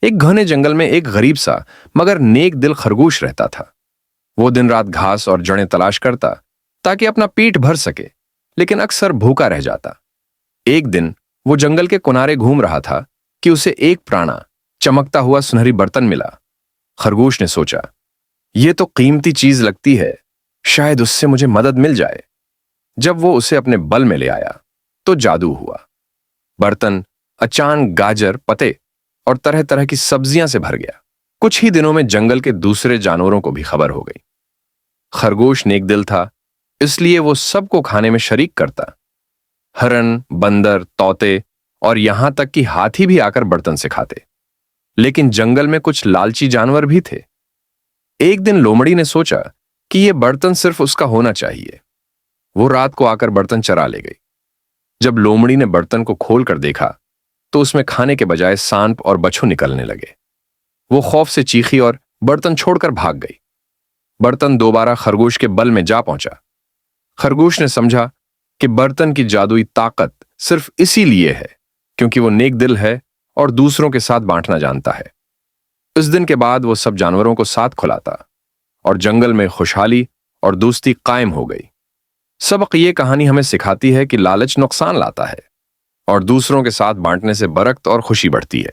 एक घने जंगल में एक गरीब सा मगर नेक दिल खरगोश रहता था। वो दिन रात घास और जड़ें तलाश करता ताकि अपना पेट भर सके, लेकिन अक्सर भूखा रह जाता। एक दिन वो जंगल के किनारे घूम रहा था कि उसे एक पुराना चमकता हुआ सुनहरी बर्तन मिला। खरगोश ने सोचा, ये तो कीमती चीज लगती है, शायद उससे मुझे मदद मिल जाए। जब वो उसे अपने बल में ले आया तो जादू हुआ। बर्तन अचानक गाजर, पत्ते और तरह तरह की सब्जियां से भर गया। कुछ ही दिनों में जंगल के दूसरे जानवरों को भी खबर हो गई। खरगोश नेक दिल था, इसलिए वो सबको खाने में शरीक करता। हरन, बंदर, तोते और यहां तक कि हाथी भी आकर बर्तन से खाते। लेकिन जंगल में कुछ लालची जानवर भी थे। एक दिन लोमड़ी ने सोचा कि यह बर्तन सिर्फ उसका होना चाहिए। वो रात को आकर बर्तन चरा ले गई। जब लोमड़ी ने बर्तन को खोलकर देखा तो उसमें खाने के बजाय सांप और बच्चों निकलने लगे। वो खौफ से चीखी और बर्तन छोड़कर भाग गई। बर्तन दोबारा खरगोश के बल में जा पहुंचा। खरगोश ने समझा कि बर्तन की जादुई ताकत सिर्फ इसीलिए है क्योंकि वो नेक दिल है और दूसरों के साथ बांटना जानता है। इस दिन के बाद वो सब जानवरों को साथ खुलाता और जंगल में खुशहाली और दोस्ती कायम हो गई। सबक ये कहानी हमें सिखाती है कि लालच नुकसान लाता है और दूसरों के साथ बांटने से बरकत और खुशी बढ़ती है।